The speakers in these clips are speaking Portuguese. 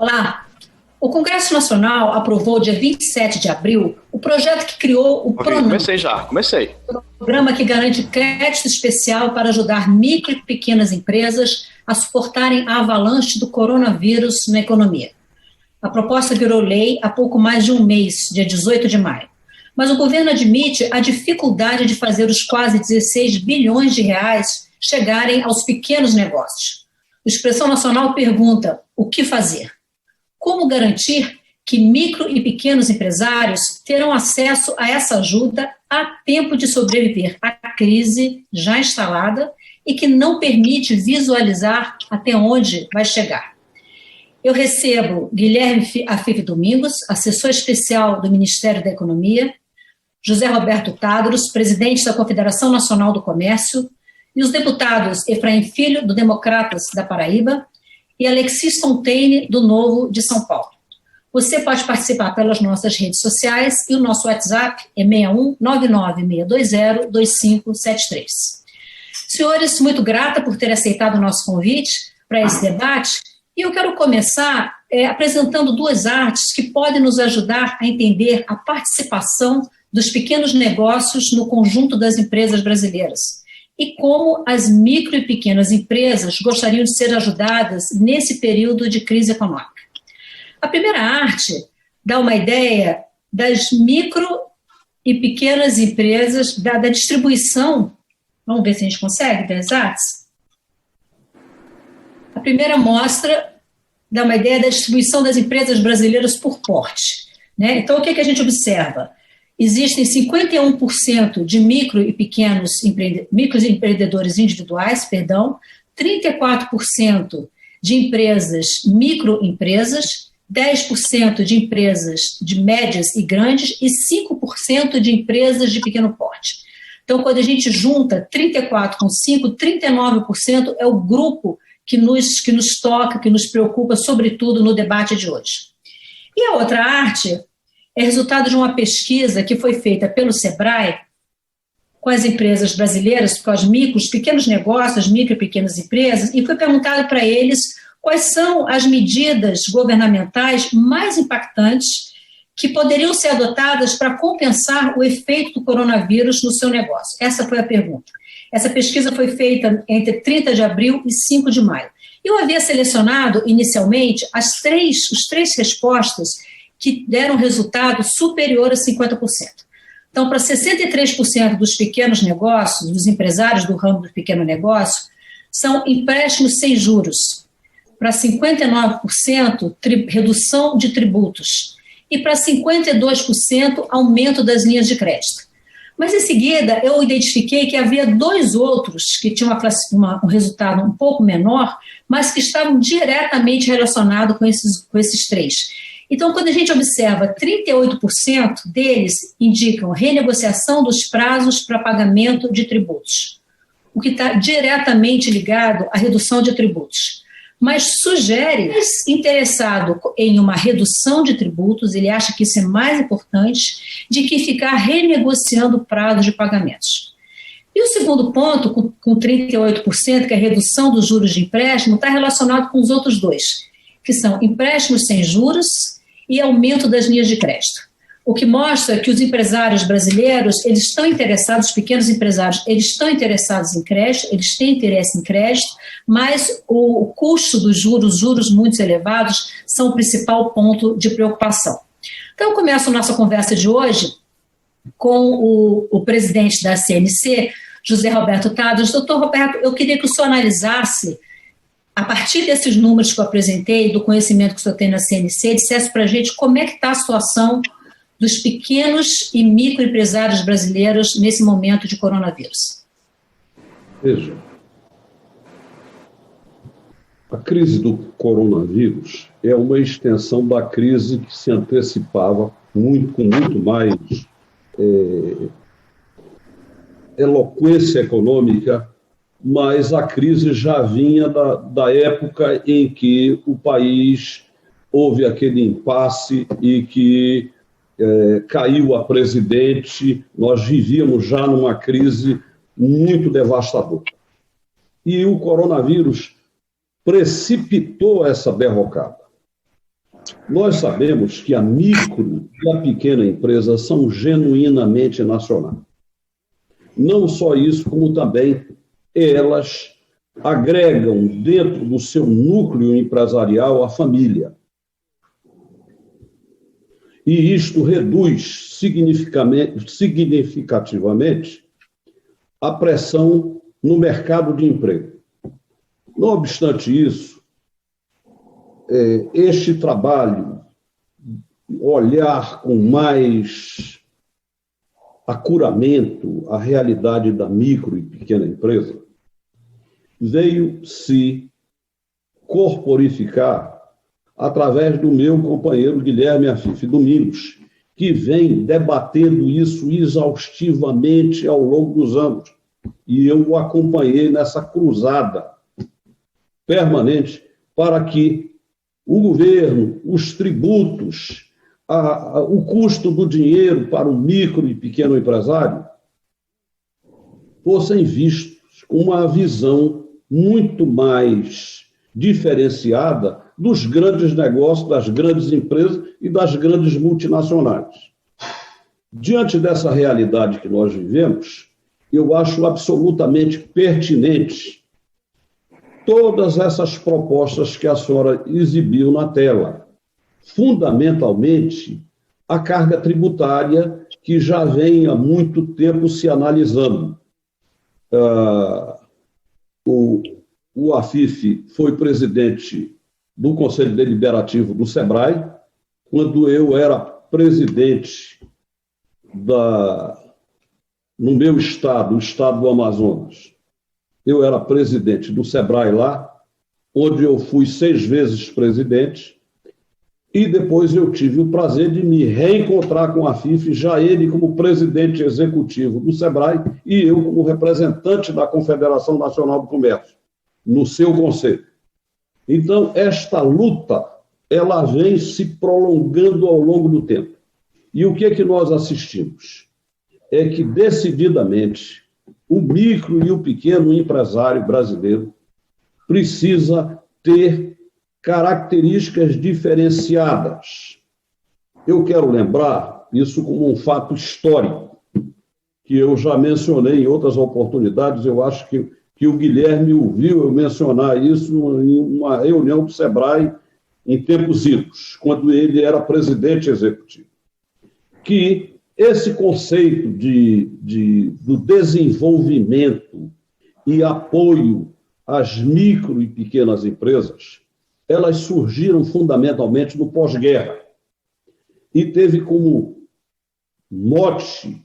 Olá. O Congresso Nacional aprovou, dia 27 de abril, o projeto que criou o PRONAMP. Comecei. Programa que garante crédito especial para ajudar micro e pequenas empresas a suportarem a avalanche do coronavírus na economia. A proposta virou lei há pouco mais de um mês, dia 18 de maio. Mas o governo admite a dificuldade de fazer os quase 16 bilhões de reais chegarem aos pequenos negócios. O Expressão Nacional pergunta: o que fazer? Como garantir que micro e pequenos empresários terão acesso a essa ajuda a tempo de sobreviver à crise já instalada e que não permite visualizar até onde vai chegar? Eu recebo Guilherme Afif Domingos, assessor especial do Ministério da Economia, José Roberto Tadros, presidente da Confederação Nacional do Comércio, e os deputados Efraim Filho, do Democratas da Paraíba, e Alexis Fontaine, do Novo de São Paulo. Você pode participar pelas nossas redes sociais e o nosso WhatsApp é 61-99620-2573. Senhores, muito grata por ter aceitado o nosso convite para esse debate, e eu quero começar apresentando duas artes que podem nos ajudar a entender a participação dos pequenos negócios no conjunto das empresas brasileiras e como as micro e pequenas empresas gostariam de ser ajudadas nesse período de crise econômica. A primeira arte dá uma ideia das micro e pequenas empresas, da distribuição. Vamos ver se a gente consegue, das artes. A primeira mostra dá uma ideia da distribuição das empresas brasileiras por porte, né? Então, o que a gente observa? Existem 51% de micro e pequenos microempreendedores individuais, 34% de empresas microempresas, 10% de empresas de médias e grandes e 5% de empresas de pequeno porte. Então, quando a gente junta 34 com 5, 39% é o grupo que nos toca, que nos preocupa, sobretudo no debate de hoje. E a outra arte é resultado de uma pesquisa que foi feita pelo Sebrae com as empresas brasileiras, com os pequenos negócios, micro e pequenas empresas, e foi perguntado para eles quais são as medidas governamentais mais impactantes que poderiam ser adotadas para compensar o efeito do coronavírus no seu negócio. Essa foi a pergunta. Essa pesquisa foi feita entre 30 de abril e 5 de maio. Eu havia selecionado, inicialmente, as três respostas que deram resultado superior a 50%. Então, para 63% dos pequenos negócios, dos empresários do ramo do pequeno negócio, são empréstimos sem juros. Para 59%, redução de tributos. E para 52%, aumento das linhas de crédito. Mas, em seguida, eu identifiquei que havia dois outros que tinham um resultado um pouco menor, mas que estavam diretamente relacionados com esses três. Então, quando a gente observa, 38% deles indicam renegociação dos prazos para pagamento de tributos, o que está diretamente ligado à redução de tributos. Mas sugere, interessado em uma redução de tributos, ele acha que isso é mais importante de que ficar renegociando prazos de pagamentos. E o segundo ponto, com 38%, que é a redução dos juros de empréstimo, está relacionado com os outros dois, que são empréstimos sem juros e aumento das linhas de crédito. O que mostra que os empresários brasileiros, eles estão interessados, os pequenos empresários, eles estão interessados em crédito, eles têm interesse em crédito, mas o custo dos juros muito elevados, são o principal ponto de preocupação. Então, eu começo a nossa conversa de hoje com o presidente da CNC, José Roberto Tadros. Doutor Roberto, eu queria que o senhor analisasse, a partir desses números que eu apresentei, do conhecimento que o senhor tem na CNC, dissesse para a gente como é que está a situação dos pequenos e microempresários brasileiros nesse momento de coronavírus. Veja, a crise do coronavírus é uma extensão da crise que se antecipava com muito mais eloquência econômica, mas a crise já vinha da época em que o país houve aquele impasse e que caiu a presidente, nós vivíamos já numa crise muito devastadora. E o coronavírus precipitou essa derrocada. Nós sabemos que a micro e a pequena empresa são genuinamente nacionais. Não só isso, como também elas agregam dentro do seu núcleo empresarial a família. E isto reduz significativamente a pressão no mercado de emprego. Não obstante isso, este trabalho, olhar com mais acuramento a realidade da micro e pequena empresa, veio se corporificar através do meu companheiro Guilherme Afife Domingos, que vem debatendo isso exaustivamente ao longo dos anos. E eu o acompanhei nessa cruzada permanente para que o governo, os tributos, o custo do dinheiro para o micro e pequeno empresário fossem vistos com uma visão muito mais diferenciada dos grandes negócios, das grandes empresas e das grandes multinacionais. Diante dessa realidade que nós vivemos, eu acho absolutamente pertinente todas essas propostas que a senhora exibiu na tela. Fundamentalmente, a carga tributária que já vem há muito tempo se analisando. O Afife foi presidente do Conselho Deliberativo do SEBRAE, quando eu era presidente no meu estado, o estado do Amazonas. Eu era presidente do SEBRAE lá, onde eu fui 6 vezes presidente, e depois eu tive o prazer de me reencontrar com a Afife, já ele como presidente executivo do SEBRAE e eu como representante da Confederação Nacional do Comércio, no seu conselho. Então, esta luta, ela vem se prolongando ao longo do tempo. E o que é que nós assistimos? É que, decididamente, o micro e o pequeno empresário brasileiro precisa ter características diferenciadas. Eu quero lembrar isso como um fato histórico, que eu já mencionei em outras oportunidades. Eu acho que o Guilherme ouviu eu mencionar isso em uma reunião do SEBRAE em tempos idos, quando ele era presidente executivo. Que esse conceito do desenvolvimento e apoio às micro e pequenas empresas, elas surgiram fundamentalmente no pós-guerra e teve como mote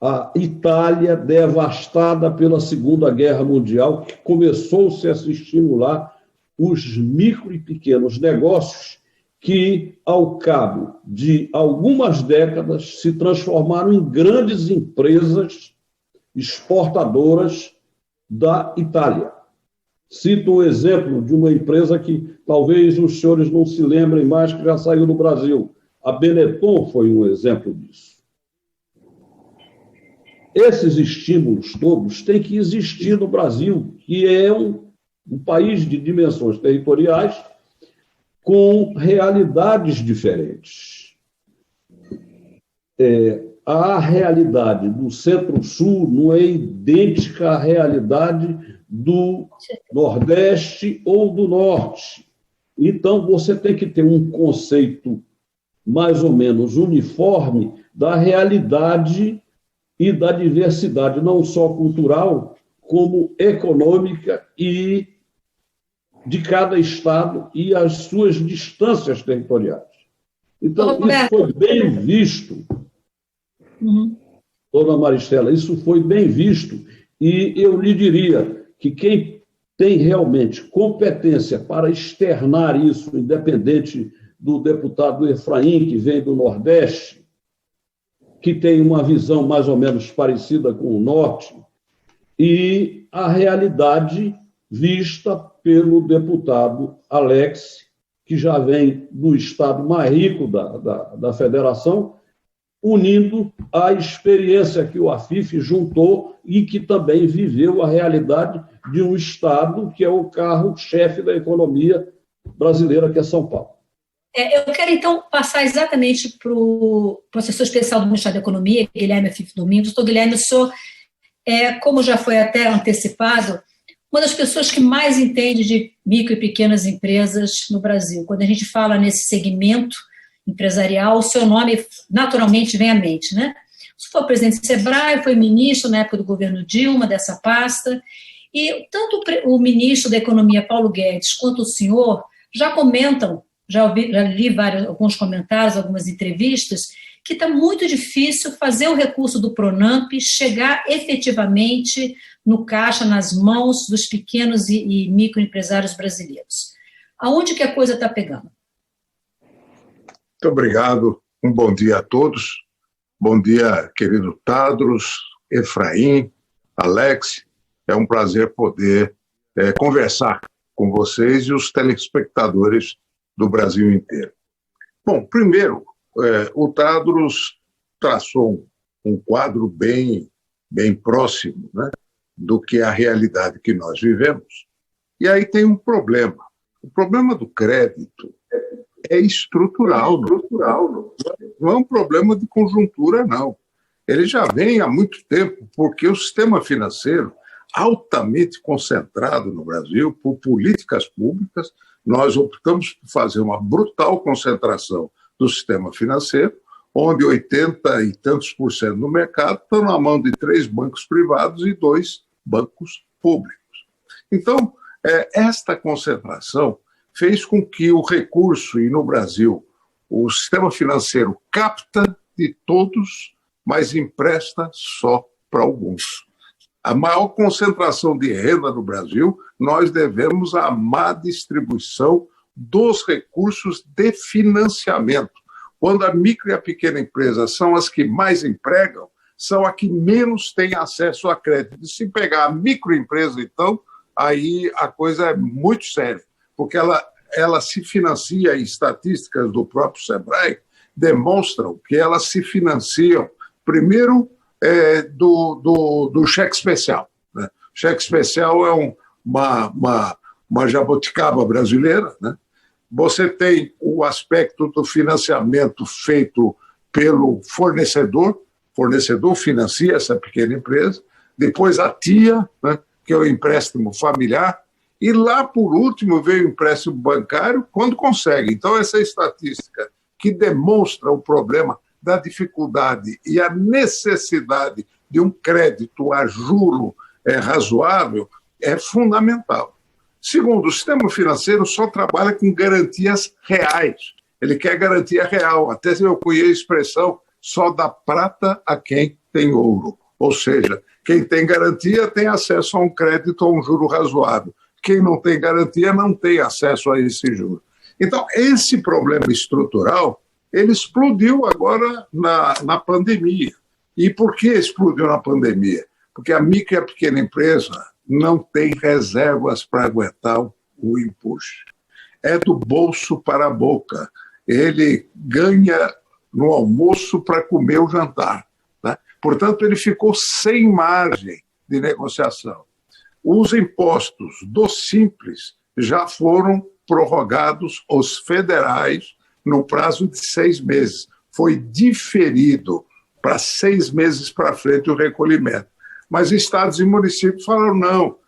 a Itália devastada pela Segunda Guerra Mundial, que começou-se a se estimular os micro e pequenos negócios que, ao cabo de algumas décadas, se transformaram em grandes empresas exportadoras da Itália. Cito o exemplo de uma empresa que talvez os senhores não se lembrem mais, que já saiu do Brasil. A Benetton foi um exemplo disso. Esses estímulos todos têm que existir no Brasil, que é um país de dimensões territoriais com realidades diferentes. A realidade do Centro-Sul não é idêntica à realidade do Nordeste ou do Norte. Então, você tem que ter um conceito mais ou menos uniforme da realidade e da diversidade, não só cultural, como econômica e de cada estado e as suas distâncias territoriais. Então, isso foi bem visto, dona Maristela, isso foi bem visto, e eu lhe diria que quem tem realmente competência para externar isso, independente do deputado Efraim, que vem do Nordeste, que tem uma visão mais ou menos parecida com o Norte, e a realidade vista pelo deputado Alex, que já vem do estado mais rico da federação, unindo a experiência que o Afife juntou e que também viveu a realidade de um estado que é o carro-chefe da economia brasileira, que é São Paulo. Eu quero, então, passar exatamente para o assessor especial do Ministério da Economia, Guilherme Afif Domingos. Doutor Guilherme, o senhor, como já foi até antecipado, uma das pessoas que mais entende de micro e pequenas empresas no Brasil. Quando a gente fala nesse segmento empresarial, o seu nome naturalmente vem à mente, né? O senhor foi presidente do SEBRAE, foi ministro na época do governo Dilma, dessa pasta, e tanto o ministro da Economia, Paulo Guedes, quanto o senhor já comentam, já li alguns comentários, algumas entrevistas, que está muito difícil fazer o recurso do Pronamp chegar efetivamente no caixa, nas mãos dos pequenos e microempresários brasileiros. Aonde que a coisa está pegando? Muito obrigado. Um bom dia a todos. Bom dia, querido Tadros, Efraim, Alex. É um prazer poder conversar com vocês e os telespectadores do Brasil inteiro. Bom, primeiro, o Tadros traçou um quadro bem próximo, né, do que é a realidade que nós vivemos. E aí tem um problema. O problema do crédito é estrutural. Não é um problema de conjuntura, não. Ele já vem há muito tempo, porque o sistema financeiro, altamente concentrado no Brasil por políticas públicas, nós optamos por fazer uma brutal concentração do sistema financeiro, onde 80 e tantos por cento do mercado estão na mão de 3 bancos privados e 2 bancos públicos. Então, esta concentração fez com que o recurso, e no Brasil, o sistema financeiro capta de todos, mas empresta só para alguns. A maior concentração de renda no Brasil, nós devemos à má distribuição dos recursos de financiamento. Quando a micro e a pequena empresa são as que mais empregam, são as que menos têm acesso a crédito. E se pegar a microempresa, então, aí a coisa é muito séria, porque ela se financia, e estatísticas do próprio SEBRAE demonstram que elas se financiam, primeiro, do cheque especial. Né? O cheque especial é uma jabuticaba brasileira, né? Você tem o aspecto do financiamento feito pelo fornecedor, o fornecedor financia essa pequena empresa, depois a TIA, né, que é o empréstimo familiar, e lá, por último, veio o empréstimo bancário quando consegue. Então, essa estatística que demonstra o problema da dificuldade e a necessidade de um crédito a juro razoável é fundamental. Segundo, o sistema financeiro só trabalha com garantias reais. Ele quer garantia real. Até eu conheço a expressão, só dá prata a quem tem ouro. Ou seja, quem tem garantia tem acesso a um crédito a um juro razoável. Quem não tem garantia não tem acesso a esse juro. Então, esse problema estrutural, ele explodiu agora na pandemia. E por que explodiu na pandemia? Porque a micro e a pequena empresa não tem reservas para aguentar o empuxo. É do bolso para a boca. Ele ganha no almoço para comer o jantar. Né? Portanto, ele ficou sem margem de negociação. Os impostos do Simples já foram prorrogados, os federais, no prazo de 6 meses. Foi diferido para 6 meses para frente o recolhimento. Mas estados e municípios falaram, não,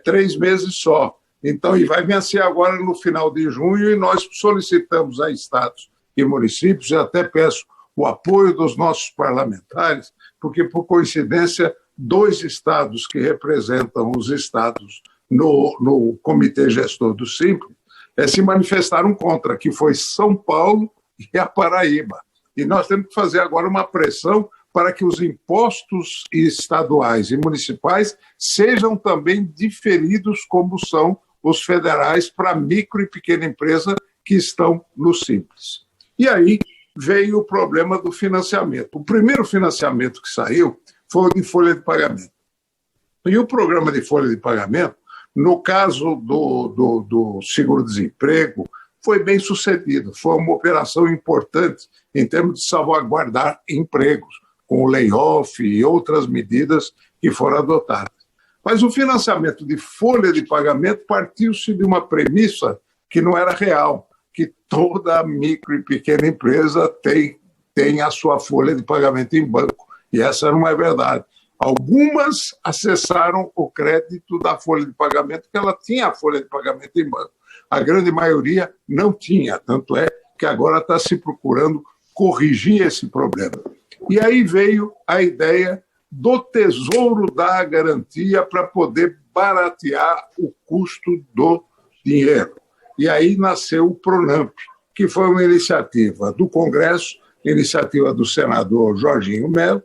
3 meses só. Então, e vai vencer agora no final de junho, e nós solicitamos a estados e municípios, e até peço o apoio dos nossos parlamentares, porque, por coincidência, 2 estados que representam os estados no Comitê Gestor do Simples se manifestaram contra, que foi São Paulo e a Paraíba. E nós temos que fazer agora uma pressão para que os impostos estaduais e municipais sejam também diferidos, como são os federais, para micro e pequena empresa que estão no Simples. E aí veio o problema do financiamento. O primeiro financiamento que saiu foi o de folha de pagamento. E o programa de folha de pagamento, no caso do seguro-desemprego, foi bem sucedido. Foi uma operação importante em termos de salvaguardar empregos, com o layoff e outras medidas que foram adotadas. Mas o financiamento de folha de pagamento partiu-se de uma premissa que não era real, que toda micro e pequena empresa tem a sua folha de pagamento em banco. E essa não é verdade. Algumas acessaram o crédito da folha de pagamento, porque ela tinha a folha de pagamento em banco. A grande maioria não tinha, tanto é que agora está se procurando corrigir esse problema. E aí veio a ideia do Tesouro da Garantia para poder baratear o custo do dinheiro. E aí nasceu o Pronamp, que foi uma iniciativa do Congresso, iniciativa do senador Jorginho Melo,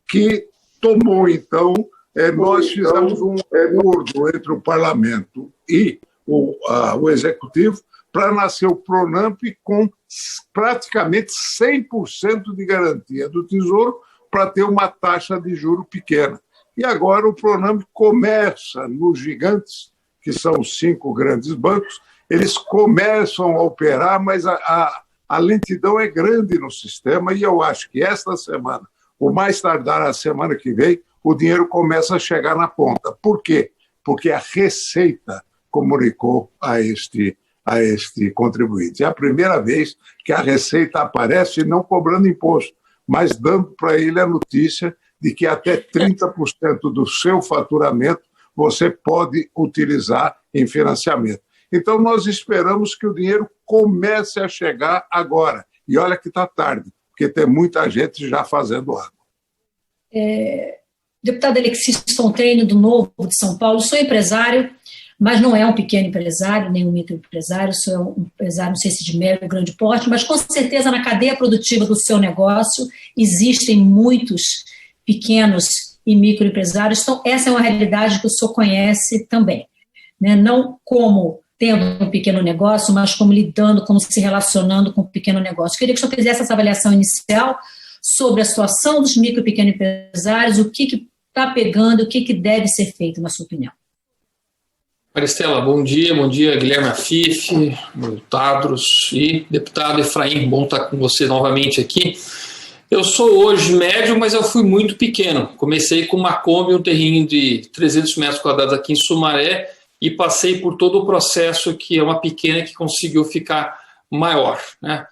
que tomou, então, nós fizemos um acordo entre o parlamento e o executivo para nascer o Pronamp com praticamente 100% de garantia do Tesouro para ter uma taxa de juro pequena. E agora o Pronamp começa nos gigantes, que são os 5 grandes bancos, eles começam a operar, mas a lentidão é grande no sistema e eu acho que esta semana, ou mais tardar a semana que vem, o dinheiro começa a chegar na ponta. Por quê? Porque a Receita comunicou a este contribuinte. É a primeira vez que a Receita aparece não cobrando imposto, mas dando para ele a notícia de que até 30% do seu faturamento você pode utilizar em financiamento. Então, nós esperamos que o dinheiro comece a chegar agora. E olha que está tarde, porque tem muita gente já fazendo água. Deputado Alexis Fontaine, do Novo de São Paulo, sou empresário, mas não é um pequeno empresário, nem um microempresário, sou um empresário, não sei se de médio ou grande porte, mas com certeza na cadeia produtiva do seu negócio existem muitos pequenos e microempresários, então essa é uma realidade que o senhor conhece também, né? Não como tendo um pequeno negócio, mas como lidando, como se relacionando com o pequeno negócio. Queria que o senhor fizesse essa avaliação inicial sobre a situação dos micro e pequenos empresários, o que está pegando, o que deve ser feito, na sua opinião. Maristela, bom dia, Guilherme Afif, Tadros e deputado Efraim, bom estar com você novamente aqui. Eu sou hoje médio, mas eu fui muito pequeno. Comecei com uma Kombi, um terreno de 300 metros quadrados aqui em Sumaré e passei por todo o processo que é uma pequena que conseguiu ficar maior, né?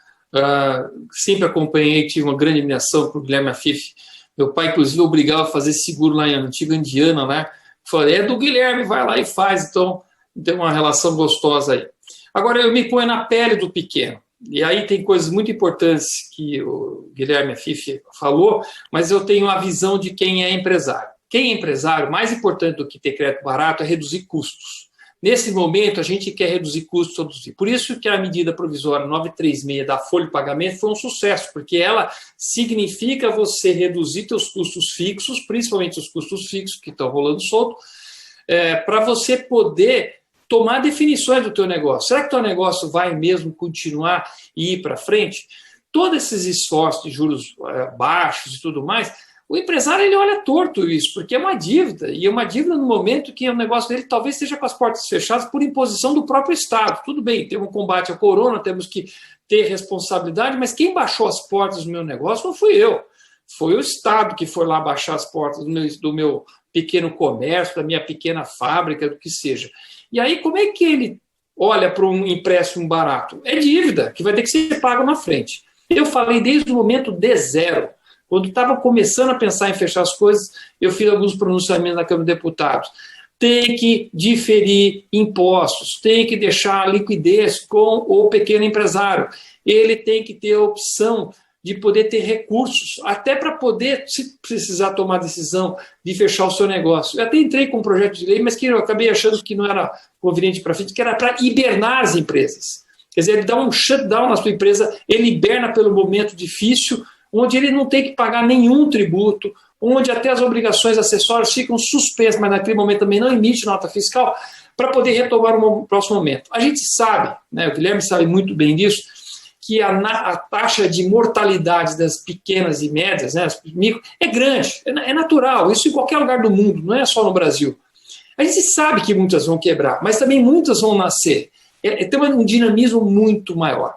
Sempre acompanhei, tive uma grande admiração por Guilherme Afif. Meu pai, inclusive, obrigava a fazer seguro lá em antiga Indiana, né? Falei, é do Guilherme, vai lá e faz. Então, tem uma relação gostosa aí. Agora, eu me ponho na pele do pequeno. E aí tem coisas muito importantes que o Guilherme Afif falou, mas eu tenho a visão de quem é empresário. Quem é empresário, mais importante do que ter crédito barato é reduzir custos. Nesse momento, a gente quer reduzir custos todos os dias. Por isso que a medida provisória 936 da folha de pagamento foi um sucesso, porque ela significa você reduzir seus custos fixos, principalmente os custos fixos que estão rolando solto, para você poder tomar definições do teu negócio. Será que o teu negócio vai mesmo continuar e ir para frente? Todos esses esforços de juros baixos e tudo mais, o empresário ele olha torto isso, porque é uma dívida, e é uma dívida no momento que o negócio dele talvez esteja com as portas fechadas por imposição do próprio Estado. Tudo bem, tem um combate à corona, temos que ter responsabilidade, mas quem baixou as portas do meu negócio não fui eu. Foi o Estado que foi lá baixar as portas do meu pequeno comércio, da minha pequena fábrica, do que seja. E aí, como é que ele olha para um empréstimo barato? É dívida, que vai ter que ser pago na frente. Eu falei desde o momento D0. Quando estava começando a pensar em fechar as coisas, eu fiz alguns pronunciamentos na Câmara de Deputados. Tem que diferir impostos, tem que deixar liquidez com o pequeno empresário. Ele tem que ter a opção de poder ter recursos, até para poder, se precisar tomar decisão de fechar o seu negócio. Eu até entrei com um projeto de lei, mas que eu acabei achando que não era conveniente para frente, que era para hibernar as empresas. Quer dizer, ele dá um shutdown na sua empresa, ele hiberna pelo momento difícil, onde ele não tem que pagar nenhum tributo, onde até as obrigações acessórias ficam suspensas, mas naquele momento também não emite nota fiscal, para poder retomar no próximo momento. A gente sabe, né, o Guilherme sabe muito bem disso, que a taxa de mortalidade das pequenas e médias, né, as micro, é grande, é natural, isso em qualquer lugar do mundo, não é só no Brasil. A gente sabe que muitas vão quebrar, mas também muitas vão nascer. Tem um dinamismo muito maior.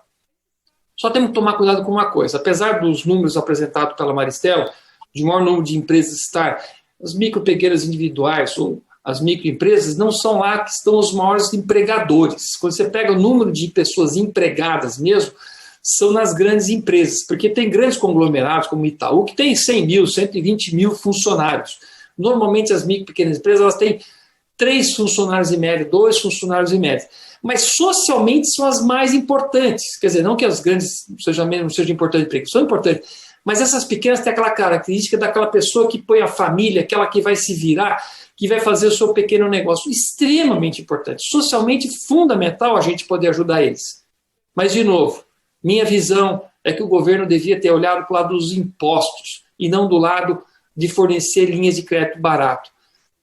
Só temos que tomar cuidado com uma coisa. Apesar dos números apresentados pela Maristela, de maior número de empresas estar, as micro, pequenas individuais, ou as microempresas, não são lá que estão os maiores empregadores. Quando você pega o número de pessoas empregadas mesmo, são nas grandes empresas, porque tem grandes conglomerados como Itaú, que tem 100 mil, 120 mil funcionários. Normalmente as micro e pequenas empresas elas têm 3 funcionários em média, 2 funcionários em média. Mas socialmente são as mais importantes. Quer dizer, não que as grandes não sejam importantes, são importantes, mas essas pequenas têm aquela característica daquela pessoa que põe a família, aquela que vai se virar, que vai fazer o seu pequeno negócio. Extremamente importante. Socialmente fundamental a gente poder ajudar eles. Mas, de novo, minha visão é que o governo devia ter olhado para o lado dos impostos e não do lado de fornecer linhas de crédito barato.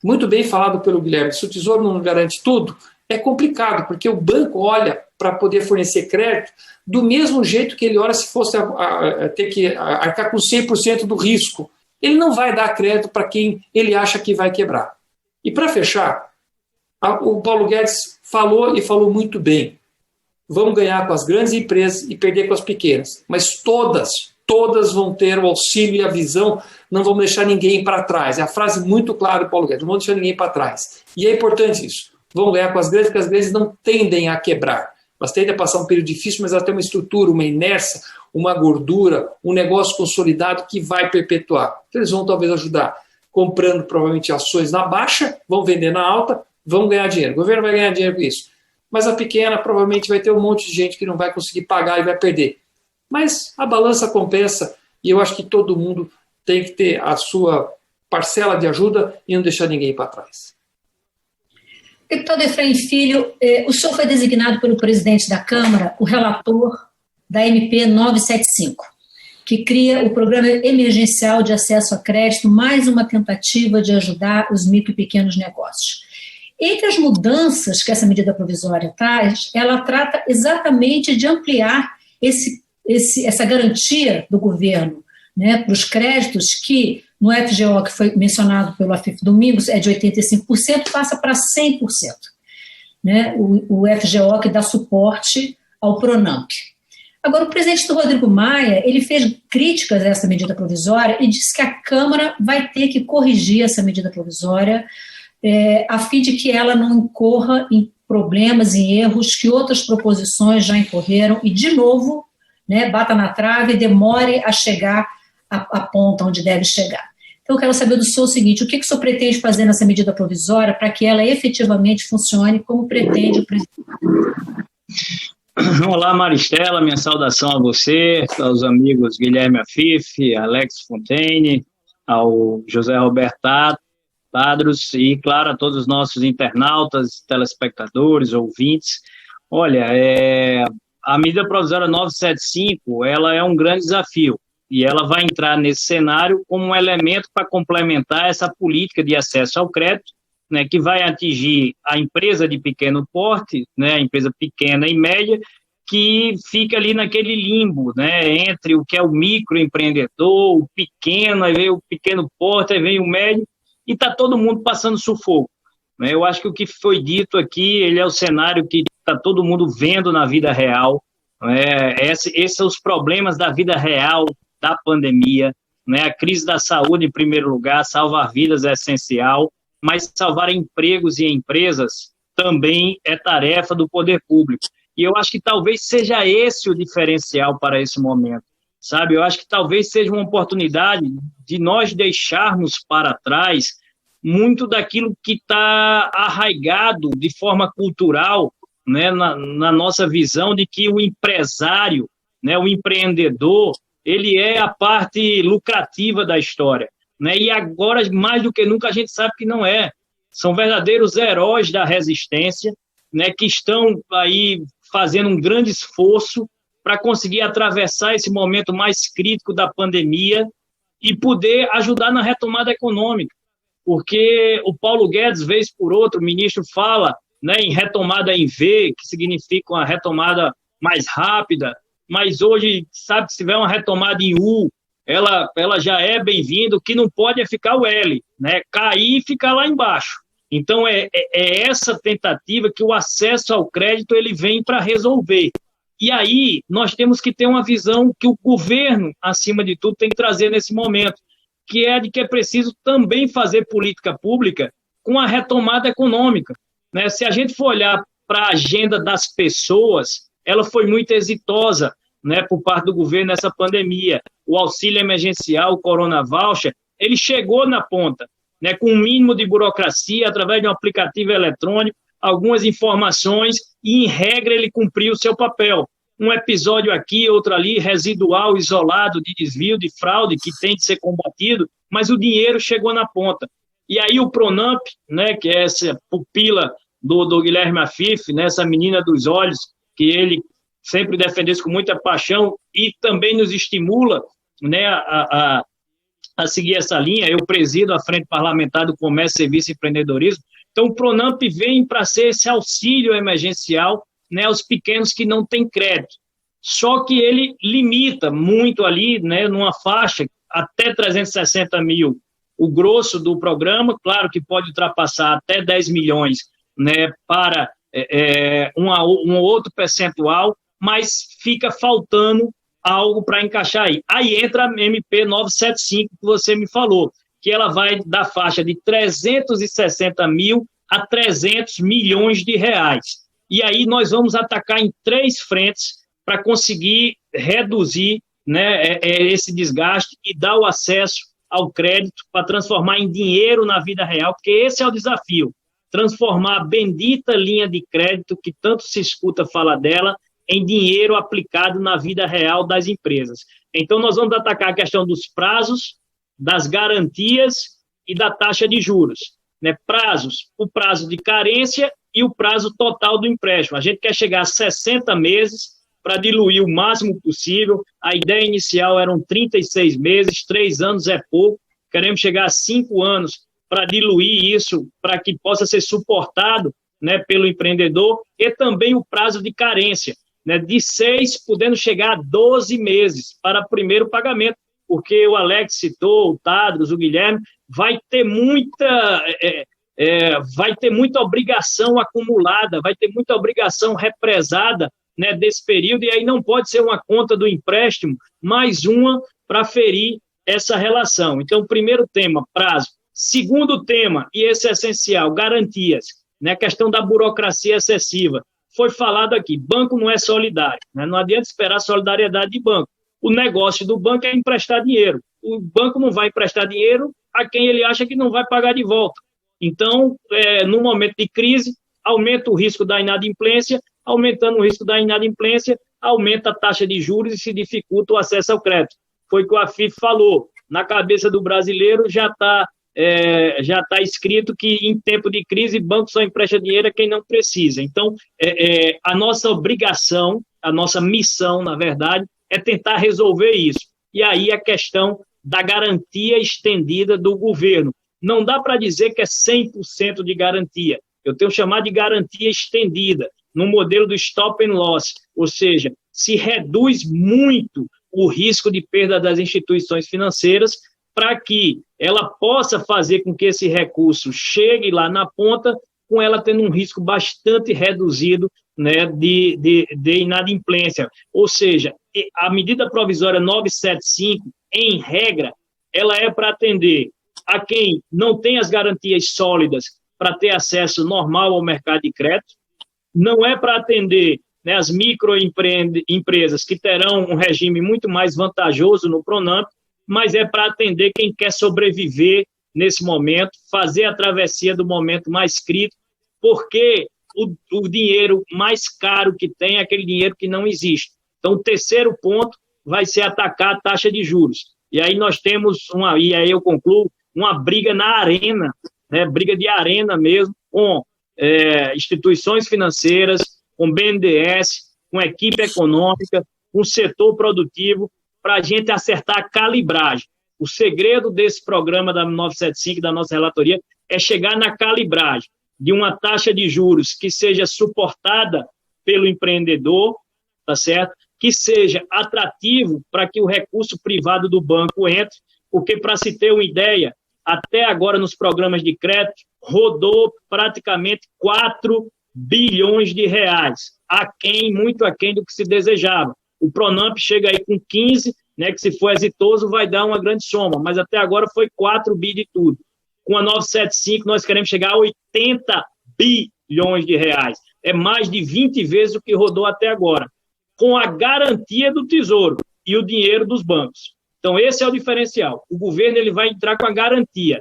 Muito bem falado pelo Guilherme, se o Tesouro não garante tudo, é complicado, porque o banco olha para poder fornecer crédito do mesmo jeito que ele olha se fosse ter que arcar com 100% do risco. Ele não vai dar crédito para quem ele acha que vai quebrar. E para fechar, o Paulo Guedes falou e falou muito bem. Vamos ganhar com as grandes empresas e perder com as pequenas. Mas todas vão ter o auxílio e a visão, não vamos deixar ninguém para trás. É a frase muito clara do Paulo Guedes, não vamos deixar ninguém para trás. E é importante isso. Vão ganhar com as grandes, porque as grandes não tendem a quebrar. Elas tendem a passar um período difícil, mas elas têm uma estrutura, uma inércia, uma gordura, um negócio consolidado que vai perpetuar. Então eles vão talvez ajudar comprando provavelmente ações na baixa, vão vender na alta, vão ganhar dinheiro. O governo vai ganhar dinheiro com isso. Mas a pequena provavelmente vai ter um monte de gente que não vai conseguir pagar e vai perder. Mas a balança compensa e eu acho que todo mundo tem que ter a sua parcela de ajuda e não deixar ninguém para trás. Deputado Efraim Filho, o senhor foi designado pelo presidente da Câmara o relator da MP 975, que cria o Programa Emergencial de Acesso a Crédito, mais uma tentativa de ajudar os micro e pequenos negócios. Entre as mudanças que essa medida provisória traz, ela trata exatamente de ampliar essa garantia do governo, né, para os créditos que no FGO, que foi mencionado pelo Afif Domingos, é de 85%, passa para 100%. Né, o FGO que dá suporte ao Pronamp. Agora, o presidente do Rodrigo Maia, ele fez críticas a essa medida provisória e disse que a Câmara vai ter que corrigir essa medida provisória a fim de que ela não incorra em problemas, em erros que outras proposições já incorreram e, de novo, né, bata na trave e demore a chegar à ponta onde deve chegar. Então, eu quero saber do senhor o seguinte, o que o senhor pretende fazer nessa medida provisória para que ela efetivamente funcione como pretende o presidente? Olá, Maristela, minha saudação a você, aos amigos Guilherme Afif, Alex Fontaine, ao José Roberto Tadros e, claro, a todos os nossos internautas, telespectadores, ouvintes. Olha, a medida provisória 975, ela é um grande desafio e ela vai entrar nesse cenário como um elemento para complementar essa política de acesso ao crédito, né, que vai atingir a empresa de pequeno porte, né, a empresa pequena e média, que fica ali naquele limbo, né, entre o que é o microempreendedor, o pequeno, aí vem o pequeno porte, aí vem o médio, e está todo mundo passando sufoco. Né? Eu acho que o que foi dito aqui, ele é o cenário que está todo mundo vendo na vida real, né? Esses são os problemas da vida real, da pandemia, né? A crise da saúde em primeiro lugar, salvar vidas é essencial, mas salvar empregos e empresas também é tarefa do poder público. E eu acho que talvez seja esse o diferencial para esse momento, sabe? Eu acho que talvez seja uma oportunidade de nós deixarmos para trás muito daquilo que está arraigado de forma cultural, né, na nossa visão de que o empresário, né, o empreendedor, ele é a parte lucrativa da história. Né? E agora, mais do que nunca, a gente sabe que não é. São verdadeiros heróis da resistência, né, que estão aí fazendo um grande esforço para conseguir atravessar esse momento mais crítico da pandemia e poder ajudar na retomada econômica. Porque o Paulo Guedes, vez por outra, o ministro fala, né, em retomada em V, que significa uma retomada mais rápida, mas hoje, sabe, se tiver uma retomada em U, ela já é bem-vinda, o que não pode é ficar o L, né, cair e ficar lá embaixo. Então, é essa tentativa que o acesso ao crédito ele vem para resolver. E aí, nós temos que ter uma visão que o governo, acima de tudo, tem que trazer nesse momento, que é de que é preciso também fazer política pública com a retomada econômica, né? Se a gente for olhar para a agenda das pessoas, ela foi muito exitosa, né, por parte do governo nessa pandemia. O auxílio emergencial, o Corona Voucher, ele chegou na ponta, né, com um mínimo de burocracia, através de um aplicativo eletrônico, algumas informações, e, em regra, ele cumpriu o seu papel. Um episódio aqui, outro ali, residual, isolado, de desvio, de fraude, que tem de ser combatido, mas o dinheiro chegou na ponta. E aí o Pronamp, né, que é essa pupila do Guilherme Afif, né, essa menina dos olhos, que ele sempre defendeu com muita paixão e também nos estimula, né, a seguir essa linha. Eu presido a Frente Parlamentar do Comércio, Serviço e Empreendedorismo. Então, o Pronamp vem para ser esse auxílio emergencial, né, aos pequenos que não têm crédito. Só que ele limita muito ali, né, numa faixa até 360 mil, o grosso do programa, claro que pode ultrapassar até 10 milhões, né, para um outro percentual, mas fica faltando algo para encaixar aí. Aí entra a MP 975, que você me falou, que ela vai da faixa de 360 mil a 300 milhões de reais. E aí nós vamos atacar em 3 frentes para conseguir reduzir, né, esse desgaste e dar o acesso ao crédito para transformar em dinheiro na vida real, porque esse é o desafio, transformar a bendita linha de crédito, que tanto se escuta falar dela, em dinheiro aplicado na vida real das empresas. Então, nós vamos atacar a questão dos prazos, das garantias e da taxa de juros. Né? Prazos, o prazo de carência e o prazo total do empréstimo. A gente quer chegar a 60 meses para diluir o máximo possível. A ideia inicial eram 36 meses, 3 anos é pouco. Queremos chegar a 5 anos para diluir isso, para que possa ser suportado, né, pelo empreendedor, e também o prazo de carência, né, de 6, podendo chegar a 12 meses para primeiro pagamento, porque o Alex citou, o Tadros, o Guilherme, vai ter muita obrigação acumulada, vai ter muita obrigação represada, né, desse período, e aí não pode ser uma conta do empréstimo, mais uma para ferir essa relação. Então, primeiro tema, prazo. Segundo tema, e esse é essencial, garantias, né, a questão da burocracia excessiva. Foi falado aqui, banco não é solidário, né, não adianta esperar solidariedade de banco. O negócio do banco é emprestar dinheiro. O banco não vai emprestar dinheiro a quem ele acha que não vai pagar de volta. Então, no momento de crise, aumenta o risco da inadimplência, aumentando o risco da inadimplência, aumenta a taxa de juros e se dificulta o acesso ao crédito. Foi o que o Afif falou. Na cabeça do brasileiro já está escrito que em tempo de crise, banco só empresta dinheiro a quem não precisa. Então, a nossa obrigação, a nossa missão, na verdade, é tentar resolver isso. E aí a questão da garantia estendida do governo. Não dá para dizer que é 100% de garantia. Eu tenho chamado de garantia estendida, no modelo do stop and loss, ou seja, se reduz muito o risco de perda das instituições financeiras para que ela possa fazer com que esse recurso chegue lá na ponta, com ela tendo um risco bastante reduzido, né, de inadimplência. Ou seja, a medida provisória 975, em regra, ela é para atender a quem não tem as garantias sólidas para ter acesso normal ao mercado de crédito, não é para atender, né, as microempresas que terão um regime muito mais vantajoso no Pronamp, mas é para atender quem quer sobreviver nesse momento, fazer a travessia do momento mais crítico, porque o dinheiro mais caro que tem é aquele dinheiro que não existe. Então, o terceiro ponto vai ser atacar a taxa de juros. E aí nós temos, e aí eu concluo, uma briga na arena, né, briga de arena mesmo, com instituições financeiras, com BNDES, com equipe econômica, com setor produtivo, para a gente acertar a calibragem. O segredo desse programa da 975, da nossa relatoria, é chegar na calibragem de uma taxa de juros que seja suportada pelo empreendedor, tá certo? Que seja atrativo para que o recurso privado do banco entre, porque, para se ter uma ideia, até agora nos programas de crédito, rodou praticamente 4 bilhões de reais, muito aquém do que se desejava. O Pronamp chega aí com 15, né, que se for exitoso vai dar uma grande soma, mas até agora foi 4 bi de tudo. Com a 975, nós queremos chegar a 80 bilhões de reais. É mais de 20 vezes o que rodou até agora, com a garantia do Tesouro e o dinheiro dos bancos. Então, esse é o diferencial. O governo ele vai entrar com a garantia.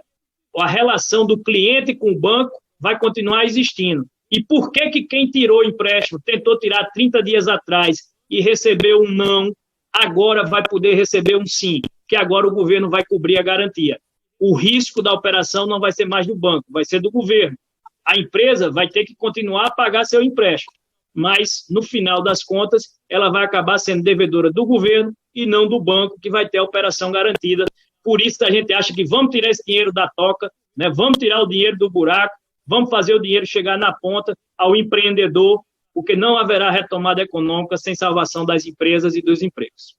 A relação do cliente com o banco vai continuar existindo. E por que quem tirou o empréstimo, tentou tirar 30 dias atrás e recebeu um não, agora vai poder receber um sim, que agora o governo vai cobrir a garantia. O risco da operação não vai ser mais do banco, vai ser do governo. A empresa vai ter que continuar a pagar seu empréstimo, mas, no final das contas, ela vai acabar sendo devedora do governo e não do banco, que vai ter a operação garantida. Por isso a gente acha que vamos tirar esse dinheiro da toca, né? Vamos tirar o dinheiro do buraco, vamos fazer o dinheiro chegar na ponta ao empreendedor, porque não haverá retomada econômica sem salvação das empresas e dos empregos.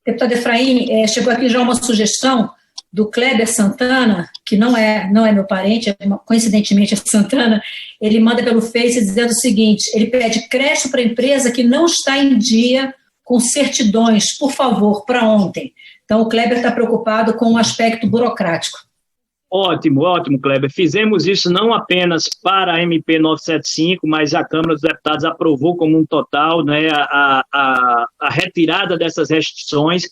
Deputado Efraim, chegou aqui já uma sugestão do Kleber Santana, que não é meu parente, coincidentemente é Santana. Ele manda pelo Face dizendo o seguinte: ele pede crédito para a empresa que não está em dia com certidões, por favor, para ontem. Então, o Kleber está preocupado com o aspecto burocrático. Ótimo, Kleber. Fizemos isso não apenas para a MP 975, mas a Câmara dos Deputados aprovou como um total, né, a retirada dessas restrições.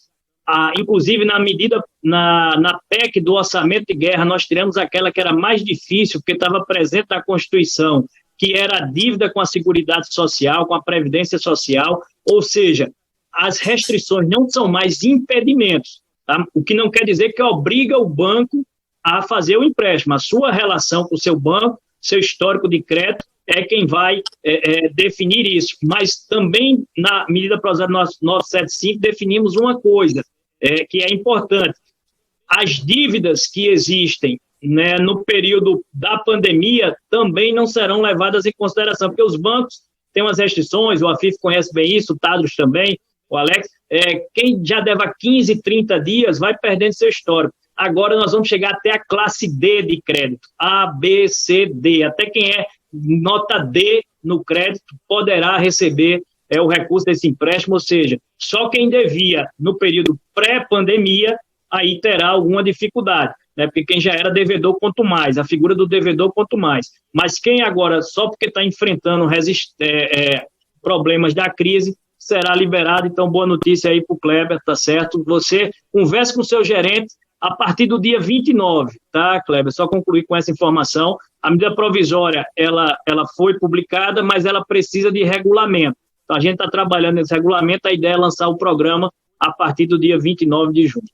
Inclusive, na PEC do orçamento de guerra, nós tiramos aquela que era mais difícil, porque estava presente na Constituição, que era a dívida com a Seguridade Social, com a Previdência Social, ou seja, as restrições não são mais impedimentos, tá? O que não quer dizer que obriga o banco a fazer o empréstimo. A sua relação com o seu banco, seu histórico de crédito, é quem vai definir isso. Mas também, na medida provisória 975, definimos uma coisa que é importante. As dívidas que existem, né, no período da pandemia também não serão levadas em consideração, porque os bancos têm umas restrições, o Afif conhece bem isso, o Tadros também, o Alex, quem já deve há 15, 30 dias vai perdendo seu histórico. Agora nós vamos chegar até a classe D de crédito, A, B, C, D, até quem é nota D no crédito poderá receber o recurso desse empréstimo, ou seja, só quem devia no período pré-pandemia aí terá alguma dificuldade, né? Porque quem já era devedor, quanto mais, a figura do devedor, quanto mais. Mas quem agora, só porque está enfrentando problemas da crise, será liberado. Então, boa notícia aí para o Kleber, tá certo? Você converse com o seu gerente a partir do dia 29, tá, Kleber? Só concluir com essa informação. A medida provisória, ela foi publicada, mas ela precisa de regulamento. Então, a gente está trabalhando nesse regulamento, a ideia é lançar o programa a partir do dia 29 de junho.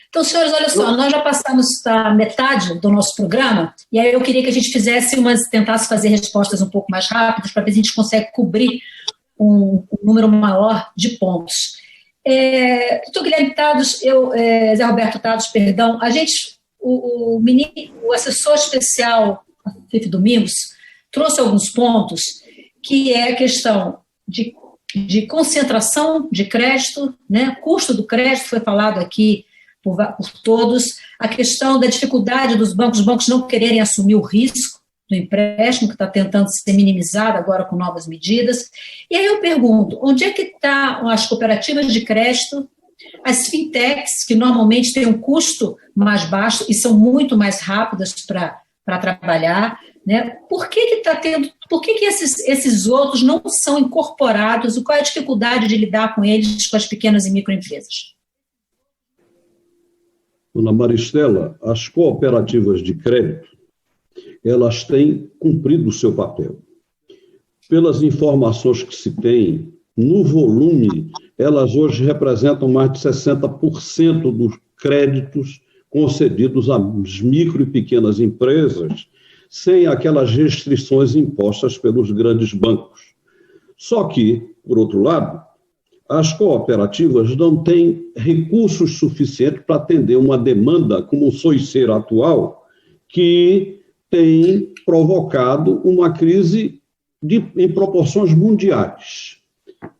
Então, senhores, olha só, nós já passamos da metade do nosso programa, e aí eu queria que a gente tentasse fazer respostas um pouco mais rápidas, para ver se a gente consegue cobrir um número maior de pontos. Doutor Guilherme Tadros, Zé Roberto Tadros, perdão, o assessor especial, Fife Domingos, trouxe alguns pontos, que é a questão de concentração de crédito, né? Custo do crédito, foi falado aqui por todos, a questão da dificuldade dos bancos, os bancos não quererem assumir o risco do empréstimo, que está tentando ser minimizado agora com novas medidas. E aí eu pergunto, onde é que estão as cooperativas de crédito, as fintechs, que normalmente têm um custo mais baixo e são muito mais rápidas para trabalhar, né? Por que esses outros não são incorporados? Qual é a dificuldade de lidar com eles, com as pequenas e microempresas? Dona Maristela, as cooperativas de crédito, elas têm cumprido o seu papel. Pelas informações que se tem, no volume, elas hoje representam mais de 60% dos créditos concedidos às micro e pequenas empresas, sem aquelas restrições impostas pelos grandes bancos. Só que, por outro lado, as cooperativas não têm recursos suficientes para atender uma demanda como o soiceiro atual, que tem provocado uma crise em proporções mundiais.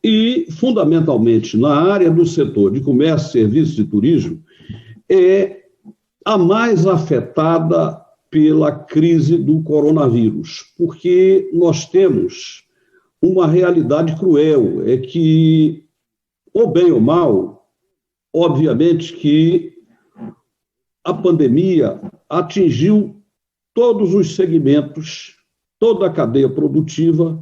E, fundamentalmente, na área do setor de comércio, serviços e turismo, é a mais afetada pela crise do coronavírus, porque nós temos uma realidade cruel, é que, ou bem ou mal, obviamente que a pandemia atingiu todos os segmentos, toda a cadeia produtiva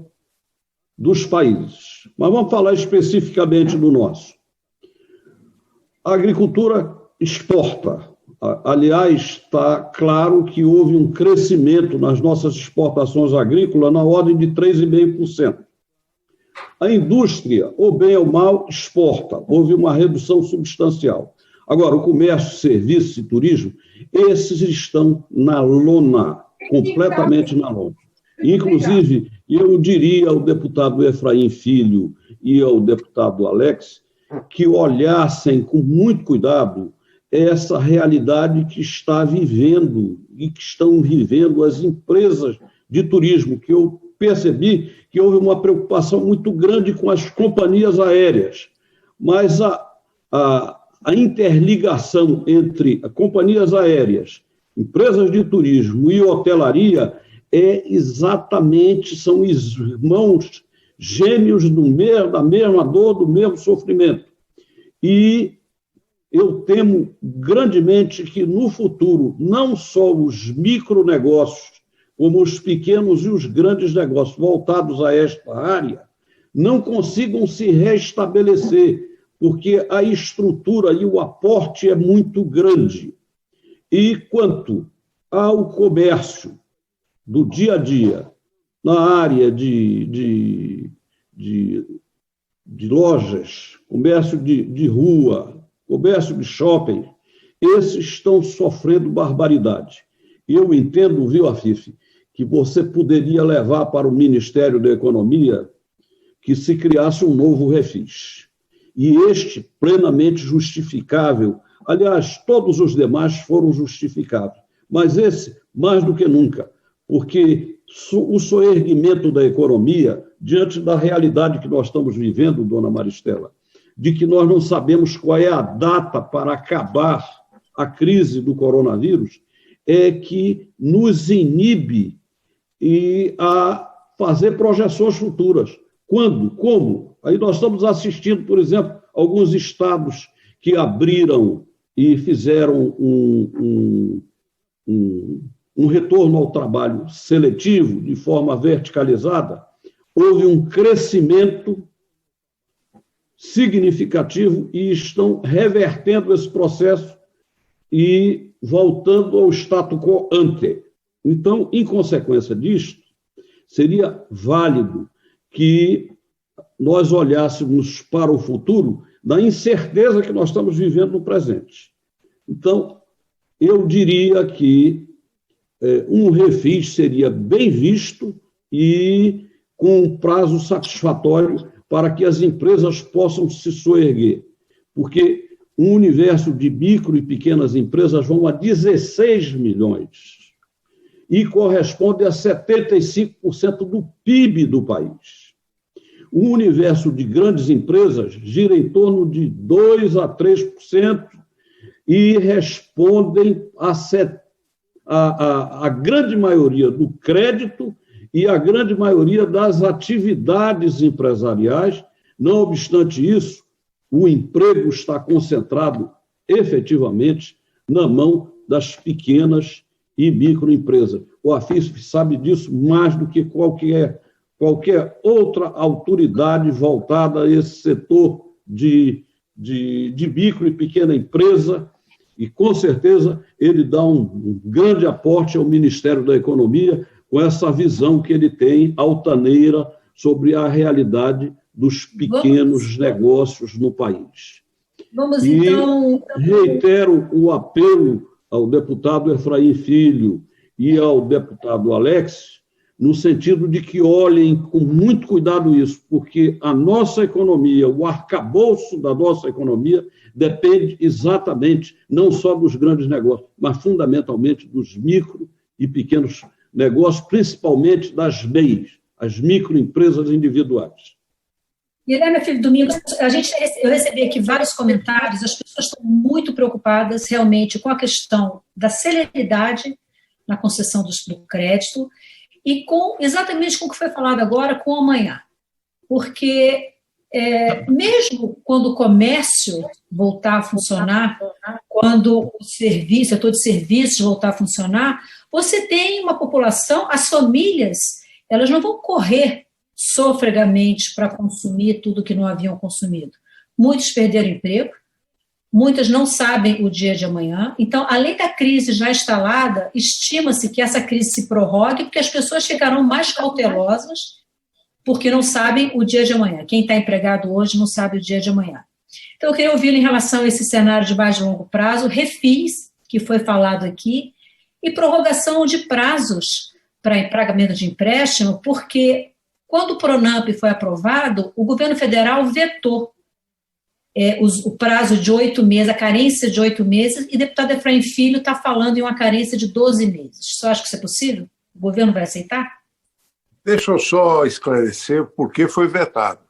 dos países. Mas vamos falar especificamente do nosso. A agricultura exporta. Aliás, está claro que houve um crescimento nas nossas exportações agrícolas na ordem de 3,5%. A indústria, ou bem ou mal, exporta. Houve uma redução substancial. Agora, o comércio, serviços e turismo, esses estão na lona, completamente na lona. Inclusive, eu diria ao deputado Efraim Filho e ao deputado Alex que olhassem com muito cuidado essa realidade que está vivendo e que estão vivendo as empresas de turismo, que eu percebi que houve uma preocupação muito grande com as companhias aéreas, mas a interligação entre companhias aéreas, empresas de turismo e hotelaria são irmãos gêmeos da mesma dor, do mesmo sofrimento. E eu temo grandemente que, no futuro, não só os micronegócios, como os pequenos e os grandes negócios voltados a esta área, não consigam se restabelecer, porque a estrutura e o aporte é muito grande. E quanto ao comércio do dia a dia, na área de lojas, comércio de rua, comércio de shopping, esses estão sofrendo barbaridade. Eu entendo, viu, Afif, que você poderia levar para o Ministério da Economia que se criasse um novo refis. E este plenamente justificável. Aliás, todos os demais foram justificáveis, mas esse mais do que nunca, porque o soerguimento da economia, diante da realidade que nós estamos vivendo, dona Maristela, de que nós não sabemos qual é a data para acabar a crise do coronavírus, é que nos inibe a fazer projeções futuras. Quando? Como? Aí nós estamos assistindo, por exemplo, alguns estados que abriram e fizeram um retorno ao trabalho seletivo, de forma verticalizada. Houve um crescimento significativo e estão revertendo esse processo e voltando ao status quo ante. Então, em consequência disto, seria válido que nós olhássemos para o futuro da incerteza que nós estamos vivendo no presente. Então, eu diria que um refis seria bem visto e com um prazo satisfatório para que as empresas possam se soerguer, porque um universo de micro e pequenas empresas vão a 16 milhões e corresponde a 75% do PIB do país. O universo de grandes empresas gira em torno de 2% a 3% e respondem a grande maioria do crédito e a grande maioria das atividades empresariais. Não obstante isso, o emprego está concentrado efetivamente na mão das pequenas e microempresas. O Afif sabe disso mais do que qualquer outra autoridade voltada a esse setor de micro e pequena empresa, e com certeza ele dá um grande aporte ao Ministério da Economia com essa visão que ele tem altaneira sobre a realidade dos pequenos negócios no país. Vamos, então... reitero o apelo ao deputado Efraim Filho e ao deputado Alex, no sentido de que olhem com muito cuidado isso, porque a nossa economia, o arcabouço da nossa economia, depende exatamente não só dos grandes negócios, mas fundamentalmente dos micro e pequenos negócios, principalmente das MEIs, as microempresas individuais. Guilherme Filho Domingos, eu recebi aqui vários comentários, as pessoas estão muito preocupadas realmente com a questão da celeridade na concessão do crédito e exatamente com o que foi falado agora, com o amanhã. Porque mesmo quando o comércio voltar a funcionar, quando o setor de serviços voltar a funcionar, você tem uma população, as famílias, elas não vão correr sofregamente para consumir tudo que não haviam consumido. Muitos perderam emprego, muitas não sabem o dia de amanhã. Então, além da crise já instalada, estima-se que essa crise se prorrogue, porque as pessoas ficarão mais cautelosas, porque não sabem o dia de amanhã. Quem está empregado hoje não sabe o dia de amanhã. Então, eu queria ouvir em relação a esse cenário de mais longo prazo, refis, que foi falado aqui, e prorrogação de prazos para pagamento de empréstimo, porque quando o Pronamp foi aprovado, o governo federal vetou o prazo de 8 meses, a carência de 8 meses, e o deputado Efraim Filho está falando em uma carência de 12 meses. Você acha que isso é possível? O governo vai aceitar? Deixa eu só esclarecer por que foi vetado.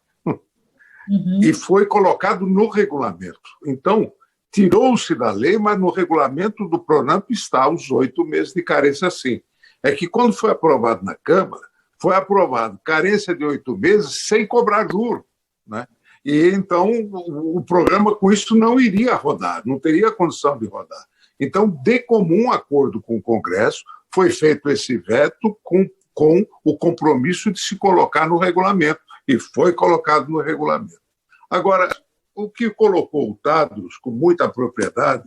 E foi colocado no regulamento. Então, tirou-se da lei, mas no regulamento do Pronamp está os 8 meses de carência, sim. É que quando foi aprovado na Câmara, foi aprovado carência de 8 meses sem cobrar juros, né? E então o programa com isso não iria rodar, não teria condição de rodar. Então, de comum acordo com o Congresso, foi feito esse veto com o compromisso de se colocar no regulamento, e foi colocado no regulamento. Agora, o que colocou o Tadros com muita propriedade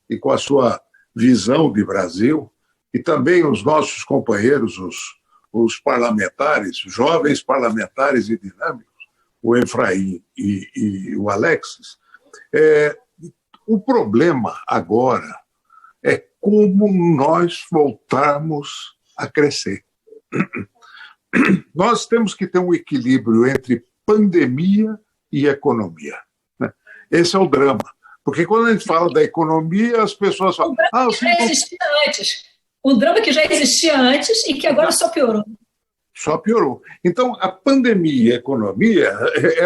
e com a sua visão de Brasil, e também os nossos companheiros, os parlamentares, jovens parlamentares e dinâmicos, o Efraim e o Alexis, o problema agora é como nós voltarmos a crescer. Nós temos que ter um equilíbrio entre pandemia e economia, né? Esse é o drama. Porque quando a gente fala da economia, as pessoas falam... Um drama que já existia antes e que agora só piorou. Só piorou. Então, a pandemia e a economia é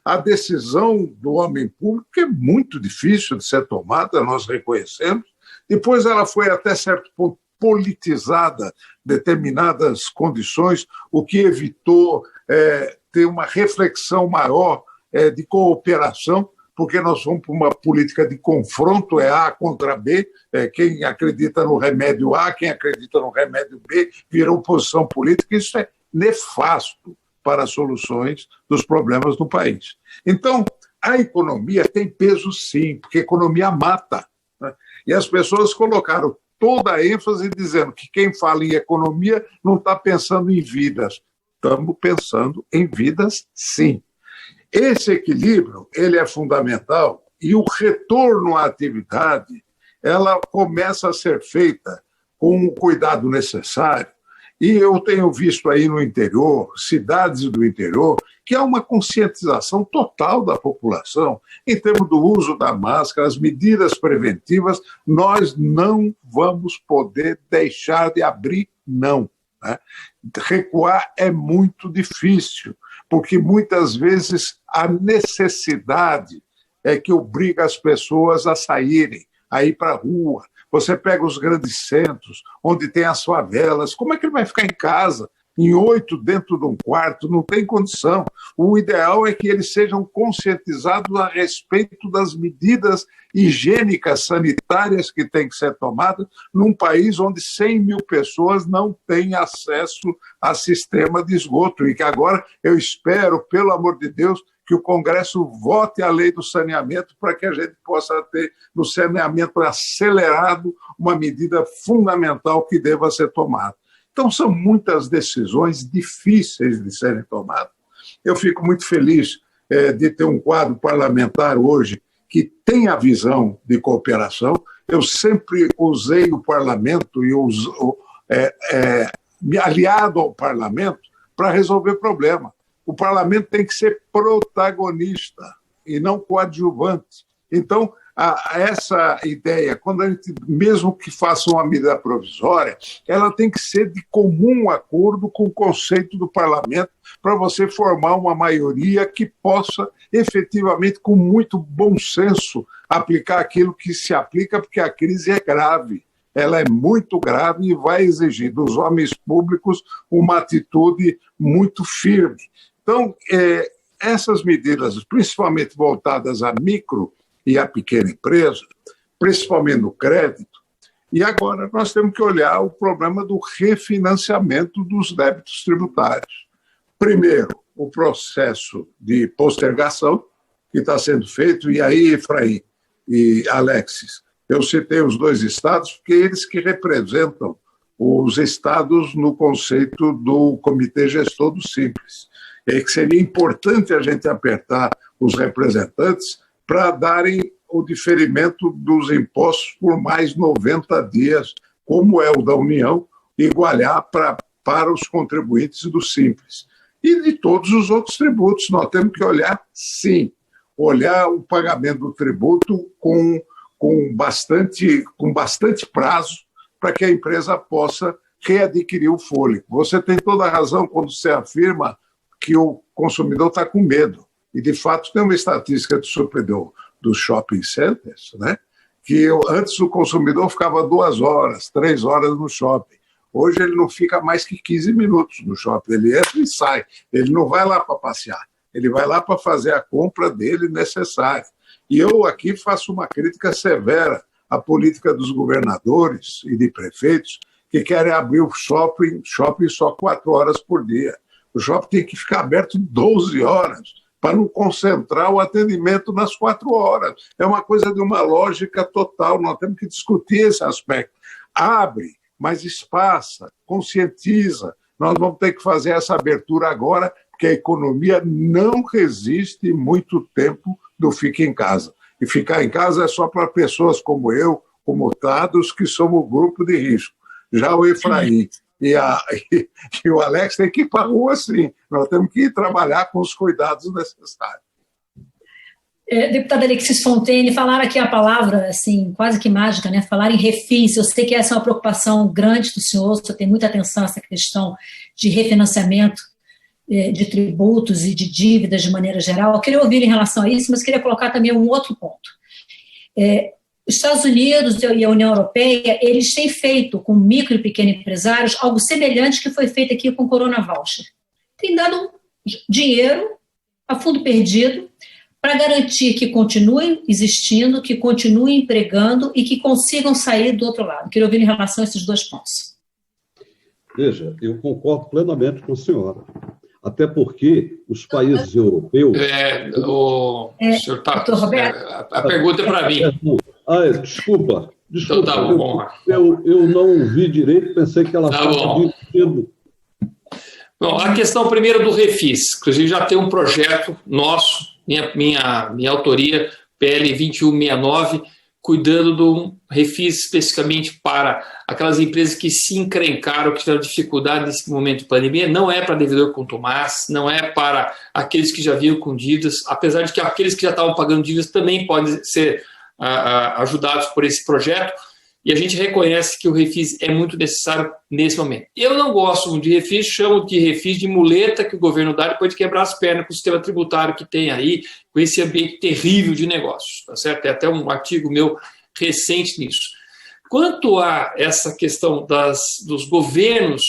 a decisão do homem público, que é muito difícil de ser tomada, nós reconhecemos. Depois ela foi, até certo ponto, politizada, determinadas condições, o que evitou ter uma reflexão maior de cooperação, porque nós vamos para uma política de confronto, A contra B, quem acredita no remédio A, quem acredita no remédio B, virou oposição política. Isso é nefasto para as soluções dos problemas do país. Então, a economia tem peso sim, porque a economia mata, né? E as pessoas colocaram toda a ênfase dizendo que quem fala em economia não está pensando em vidas. Estamos pensando em vidas, sim. Esse equilíbrio ele é fundamental, e o retorno à atividade ela começa a ser feita com o cuidado necessário. E eu tenho visto aí no interior, cidades do interior, que há uma conscientização total da população em termos do uso da máscara, as medidas preventivas. Nós não vamos poder deixar de abrir, não, né? Recuar é muito difícil, porque muitas vezes a necessidade é que obriga as pessoas a saírem, a ir para a rua. Você pega os grandes centros, onde tem as favelas, como é que ele vai ficar em casa? Em 8 dentro de um quarto, não tem condição. O ideal é que eles sejam conscientizados a respeito das medidas higiênicas, sanitárias que têm que ser tomadas num país onde 100 mil pessoas não têm acesso a sistema de esgoto, e que agora eu espero, pelo amor de Deus, que o Congresso vote a lei do saneamento para que a gente possa ter no saneamento acelerado uma medida fundamental que deva ser tomada. Então, são muitas decisões difíceis de serem tomadas. Eu fico muito feliz de ter um quadro parlamentar hoje que tem a visão de cooperação. Eu sempre usei o parlamento e me aliado ao parlamento para resolver problemas. O parlamento tem que ser protagonista e não coadjuvante. Então, essa ideia, quando a gente, mesmo que faça uma medida provisória, ela tem que ser de comum acordo com o conceito do parlamento, para você formar uma maioria que possa, efetivamente, com muito bom senso, aplicar aquilo que se aplica, porque a crise é grave. Ela é muito grave e vai exigir dos homens públicos uma atitude muito firme. Então, essas medidas, principalmente voltadas à micro e à pequena empresa, principalmente no crédito, e agora nós temos que olhar o problema do refinanciamento dos débitos tributários. Primeiro, o processo de postergação que está sendo feito, e aí, Efraim e Alexis, eu citei os dois estados, porque eles que representam os estados no conceito do Comitê Gestor do Simples. É que seria importante a gente apertar os representantes para darem o diferimento dos impostos por mais 90 dias, como é o da União, igualar para os contribuintes do Simples. E de todos os outros tributos, nós temos que olhar, sim, olhar o pagamento do tributo com bastante prazo para que a empresa possa readquirir o fôlego. Você tem toda a razão quando você afirma que o consumidor está com medo. E, de fato, tem uma estatística dos shopping centers, né? Que antes o consumidor ficava 2 horas, 3 horas no shopping. Hoje ele não fica mais que 15 minutos no shopping. Ele entra e sai. Ele não vai lá para passear. Ele vai lá para fazer a compra dele necessária. E eu aqui faço uma crítica severa à política dos governadores e de prefeitos que querem abrir o shopping só 4 horas por dia. O shopping tem que ficar aberto 12 horas para não concentrar o atendimento nas 4 horas. É uma coisa de uma lógica total, nós temos que discutir esse aspecto. Abre, mas espaça, conscientiza. Nós vamos ter que fazer essa abertura agora, porque a economia não resiste muito tempo do fica em casa. E ficar em casa é só para pessoas como eu, como Tados, que somos o grupo de risco. Já o Efraim e o Alex tem que ir para a rua, sim. Nós temos que ir trabalhar com os cuidados necessários. Deputada Alexis Fontaine, falaram aqui a palavra, assim, quase que mágica, né? Falar em refis. Eu sei que essa é uma preocupação grande do senhor, o senhor tem muita atenção a essa questão de refinanciamento de tributos e de dívidas de maneira geral. Eu queria ouvir em relação a isso, mas queria colocar também um outro ponto. Os Estados Unidos e a União Europeia, eles têm feito com micro e pequeno empresários algo semelhante que foi feito aqui com o Corona Voucher. Tem dado dinheiro a fundo perdido para garantir que continuem existindo, que continuem empregando e que consigam sair do outro lado. Queria ouvir em relação a esses 2 pontos. Veja, eu concordo plenamente com a senhora. Até porque os países europeus... Senhor Tato, a pergunta é para mim. Desculpa. Então tá bom. Eu não ouvi direito, pensei que ela estava dizendo... Bom, a questão primeiro do refis. Inclusive já tem um projeto nosso, minha autoria, PL 2169, cuidando do refis especificamente para aquelas empresas que se encrencaram, que tiveram dificuldade nesse momento de pandemia. Não é para devedor contumaz, não é para aqueles que já vinham com dívidas, apesar de que aqueles que já estavam pagando dívidas também podem ser ajudados por esse projeto, e a gente reconhece que o refis é muito necessário nesse momento. Eu não gosto de refis, chamo de refis de muleta que o governo dá depois de quebrar as pernas com o sistema tributário que tem aí, com esse ambiente terrível de negócios, tá certo? Tem até um artigo meu recente nisso. Quanto a essa questão dos governos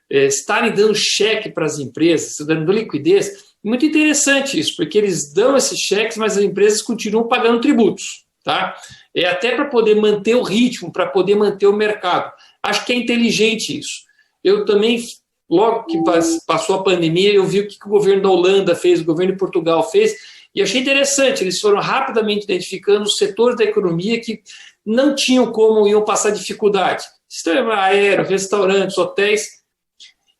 estarem dando cheque para as empresas, dando liquidez, muito interessante isso, porque eles dão esses cheques, mas as empresas continuam pagando tributos, tá? É até para poder manter o ritmo, para poder manter o mercado. Acho que é inteligente isso. Eu também, logo que passou a pandemia, eu vi o que o governo da Holanda fez, o governo de Portugal fez, e achei interessante. Eles foram rapidamente identificando os setores da economia que não tinham como iam passar dificuldade. Sistema aéreo, restaurantes, hotéis.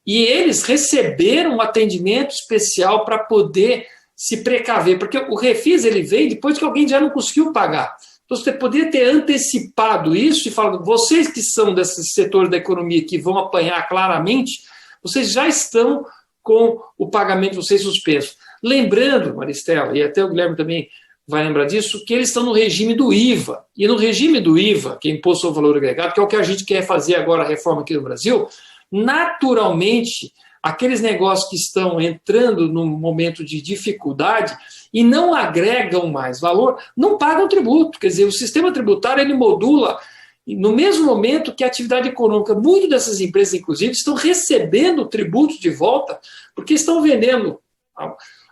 E eles receberam um atendimento especial para poder se precaver, porque o refis ele veio depois que alguém já não conseguiu pagar. Então, você poderia ter antecipado isso e falado, vocês que são desses setores da economia que vão apanhar claramente, vocês já estão com o pagamento de vocês suspenso. Lembrando, Maristela, e até o Guilherme também vai lembrar disso, que eles estão no regime do IVA. E no regime do IVA, que é Imposto ao Valor Agregado, que é o que a gente quer fazer agora, a reforma aqui no Brasil, naturalmente, aqueles negócios que estão entrando num momento de dificuldade e não agregam mais valor, não pagam tributo. Quer dizer, o sistema tributário ele modula no mesmo momento que a atividade econômica. Muitas dessas empresas, inclusive, estão recebendo tributos de volta porque estão vendendo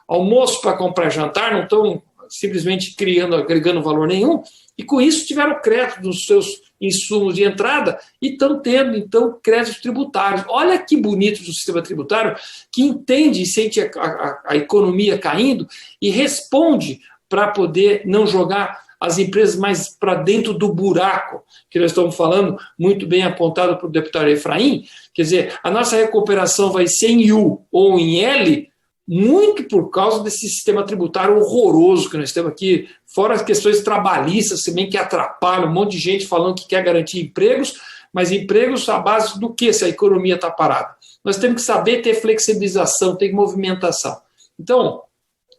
almoço para comprar jantar, não estão simplesmente agregando valor nenhum, e com isso tiveram crédito nos seus insumos de entrada e estão tendo, então, créditos tributários. Olha que bonito o sistema tributário, que entende e sente a economia caindo e responde para poder não jogar as empresas mais para dentro do buraco, que nós estamos falando, muito bem apontado para o deputado Efraim. Quer dizer, a nossa recuperação vai ser em U ou em L, muito por causa desse sistema tributário horroroso que nós temos aqui, fora as questões trabalhistas também que atrapalham, um monte de gente falando que quer garantir empregos, mas empregos à base do que se a economia está parada? Nós temos que saber ter flexibilização, ter movimentação. Então,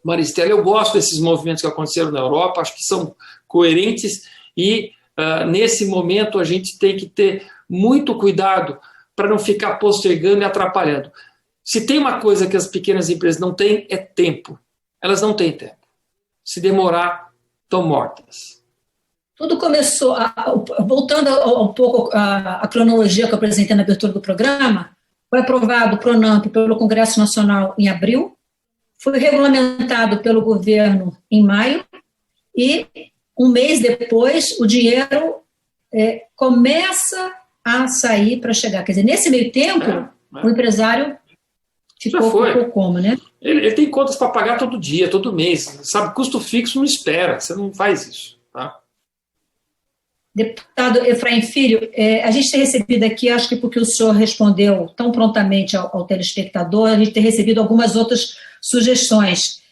Maristela, eu gosto desses movimentos que aconteceram na Europa, acho que são coerentes e, nesse momento, a gente tem que ter muito cuidado para não ficar postergando e atrapalhando. Se tem uma coisa que as pequenas empresas não têm, é tempo. Elas não têm tempo. Se demorar, estão mortas. Tudo começou, voltando um pouco à cronologia que eu apresentei na abertura do programa, foi aprovado o PRONAMP pelo Congresso Nacional em abril, foi regulamentado pelo governo em maio, e um mês depois o dinheiro começa a sair para chegar. Quer dizer, nesse meio tempo, o empresário ficou como, né? Ele tem contas para pagar todo dia, todo mês. Sabe, custo fixo não espera, você não faz isso. Tá? Deputado Efraim Filho, a gente tem recebido aqui, acho que porque o senhor respondeu tão prontamente ao telespectador, a gente tem recebido algumas outras sugestões.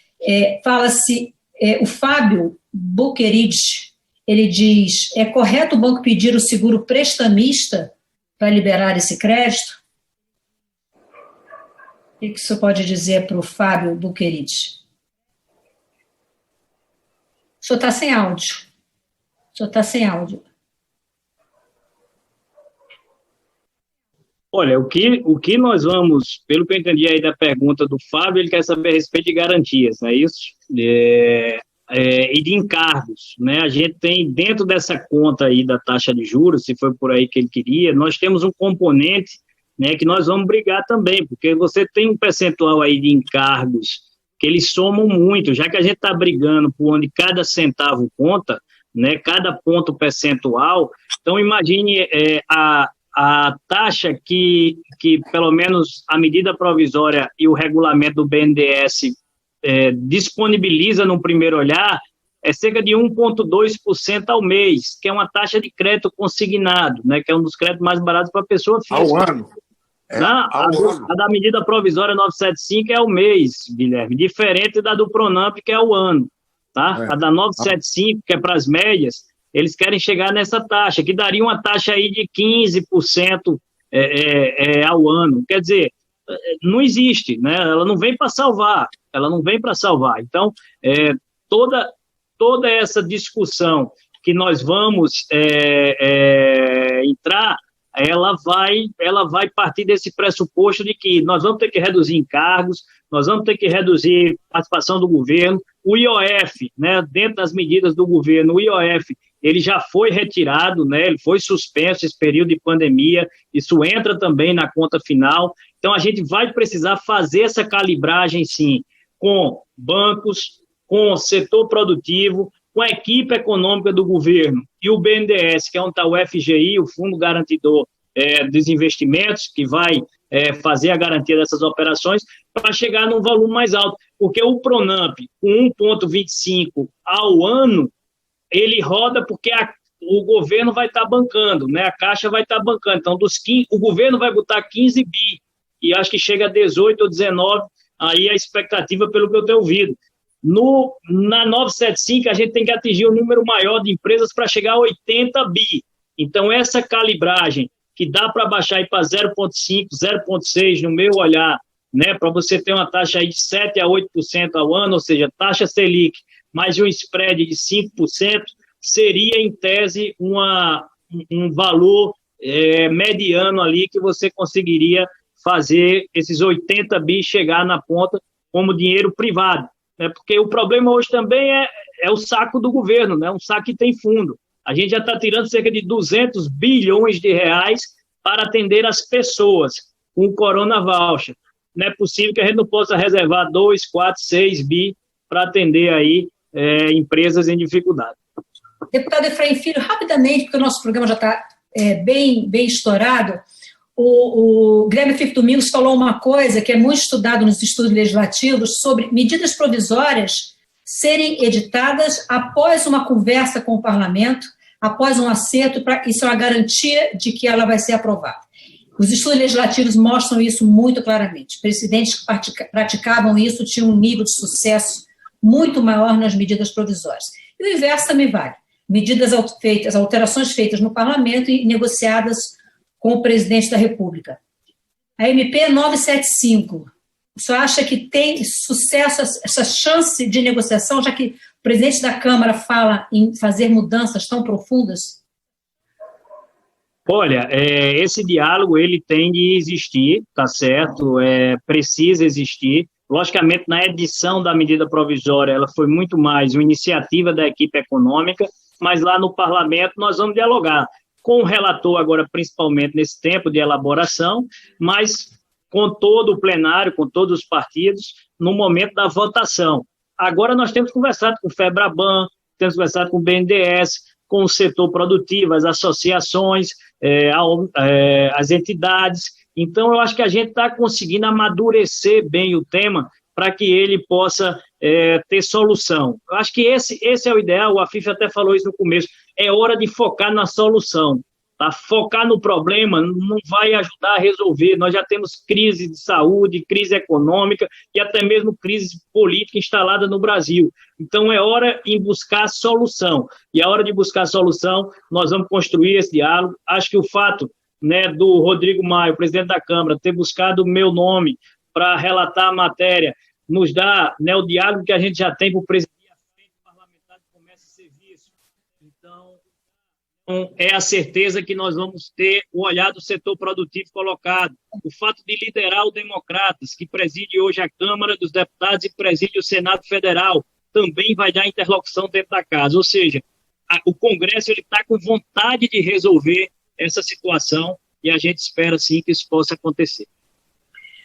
Fala-se, o Fábio Buqueride, ele diz, é correto o banco pedir o seguro prestamista para liberar esse crédito? O que o senhor pode dizer para o Fábio Buqueride? O senhor está sem áudio. O senhor está sem áudio. Olha, o que nós vamos, pelo que eu entendi aí da pergunta do Fábio, ele quer saber a respeito de garantias, não é isso? E de encargos, né? A gente tem dentro dessa conta aí da taxa de juros, se foi por aí que ele queria, nós temos um componente, né, que nós vamos brigar também, porque você tem um percentual aí de encargos que eles somam muito, já que a gente está brigando por onde cada centavo conta, né, cada ponto percentual. Então imagine a taxa que pelo menos a medida provisória e o regulamento do BNDES disponibiliza no primeiro olhar, é cerca de 1,2% ao mês, que é uma taxa de crédito consignado, né, que é um dos créditos mais baratos para a pessoa física. Ao ano. A da medida provisória 975 é ao mês, Guilherme, diferente da do PRONAMP, que é ao ano. Tá? A da 975, que é para as médias, eles querem chegar nessa taxa, que daria uma taxa aí de 15% ao ano. Quer dizer, não existe, né? Ela não vem para salvar, Então, toda essa discussão que nós vamos entrar, ela vai partir desse pressuposto de que nós vamos ter que reduzir encargos, nós vamos ter que reduzir a participação do governo, o IOF, né, dentro das medidas do governo, o IOF, ele já foi retirado, né, ele foi suspenso esse período de pandemia, isso entra também na conta final, então a gente vai precisar fazer essa calibragem, sim, com bancos, com o setor produtivo, com a equipe econômica do governo e o BNDES, que é onde está o FGI, o Fundo Garantidor dos Investimentos, que vai fazer a garantia dessas operações, para chegar num volume mais alto. Porque o PRONAMP, com 1,25 ao ano, ele roda porque o governo vai estar bancando, né? A Caixa vai estar bancando. Então, o governo vai botar 15 bi, e acho que chega a 18 ou 19, aí a expectativa pelo que eu tenho ouvido. Na 975, a gente tem que atingir um número maior de empresas para chegar a 80 bi. Então, essa calibragem, que dá para baixar para 0,5, 0,6, no meu olhar, né, para você ter uma taxa aí de 7% a 8% ao ano, ou seja, taxa Selic, mais um spread de 5%, seria, em tese, um valor mediano ali que você conseguiria fazer esses 80 bi chegar na ponta como dinheiro privado. Porque o problema hoje também é o saco do governo, né? Um saco que tem fundo. A gente já está tirando cerca de 200 bilhões de reais para atender as pessoas com o Corona Voucher. não é possível que a gente não possa reservar 2, 4, 6 bi para atender aí empresas em dificuldade. Deputado Efraim Filho, rapidamente, porque o nosso programa já está bem estourado, o Guilherme Fife Domingos falou uma coisa que é muito estudado nos estudos legislativos sobre medidas provisórias serem editadas após uma conversa com o parlamento, após um acerto, isso é uma garantia de que ela vai ser aprovada. Os estudos legislativos mostram isso muito claramente. Presidentes que praticavam isso tinham um nível de sucesso muito maior nas medidas provisórias. E o inverso também vale. Alterações feitas no parlamento e negociadas com o presidente da República. A MP 975, o senhor acha que tem sucesso essa chance de negociação, já que o presidente da Câmara fala em fazer mudanças tão profundas? Olha, esse diálogo ele tem de existir, tá certo? Precisa existir. Logicamente, na edição da medida provisória, ela foi muito mais uma iniciativa da equipe econômica, mas lá no parlamento nós vamos dialogar com o relator agora, principalmente nesse tempo de elaboração, mas com todo o plenário, com todos os partidos, no momento da votação. Agora nós temos conversado com o FEBRABAN, temos conversado com o BNDES, com o setor produtivo, as associações, as entidades. Então, eu acho que a gente está conseguindo amadurecer bem o tema para que ele possa ter solução. Eu acho que esse é o ideal, o Afif até falou isso no começo, é hora de focar na solução. Tá? Focar no problema não vai ajudar a resolver. Nós já temos crise de saúde, crise econômica e até mesmo crise política instalada no Brasil. Então, é hora de buscar solução. E a hora de buscar solução, nós vamos construir esse diálogo. Acho que o fato, né, do Rodrigo Maia, presidente da Câmara, ter buscado o meu nome para relatar a matéria, nos dá, né, o diálogo que a gente já tem para o presidente à frente parlamentar de comércio e serviço. Então, é a certeza que nós vamos ter o olhar do setor produtivo colocado. O fato de liderar o Democratas, que preside hoje a Câmara dos Deputados e preside o Senado Federal, também vai dar interlocução dentro da casa. Ou seja, o Congresso está com vontade de resolver essa situação e a gente espera, sim, que isso possa acontecer.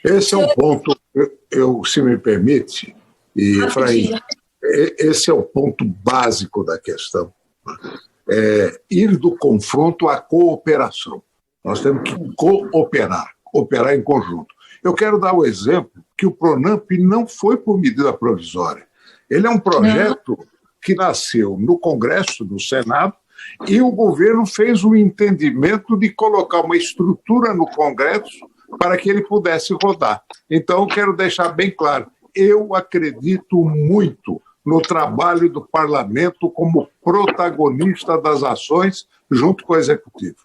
Esse é um ponto, se me permite, e Efraim, esse é o ponto básico da questão. Ir do confronto à cooperação. Nós temos que operar em conjunto. Eu quero dar o exemplo que o PRONAMP não foi por medida provisória. Ele é um projeto que nasceu no Congresso, no Senado, e o governo fez o entendimento de colocar uma estrutura no Congresso para que ele pudesse rodar. Então, eu quero deixar bem claro, eu acredito muito no trabalho do parlamento como protagonista das ações junto com o Executivo.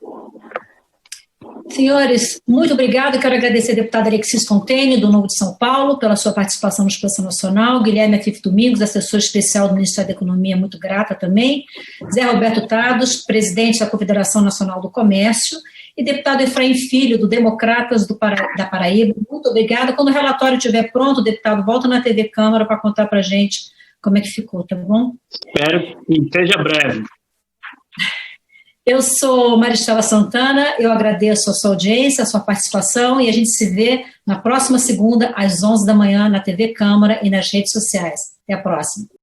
Senhores, muito obrigada. Quero agradecer ao deputado Alexis Fontaine, do Novo de São Paulo, pela sua participação no Exposição Nacional, Guilherme Fife Domingos, assessor especial do Ministério da Economia, muito grata também, Zé Roberto Tados, presidente da Confederação Nacional do Comércio, e deputado Efraim Filho, do Democratas da Paraíba, muito obrigada. Quando o relatório estiver pronto, deputado, volta na TV Câmara para contar para a gente como é que ficou, tá bom? Espero que seja breve. Eu sou Maristela Santana, eu agradeço a sua audiência, a sua participação, e a gente se vê na próxima segunda, às 11 da manhã, na TV Câmara e nas redes sociais. Até a próxima.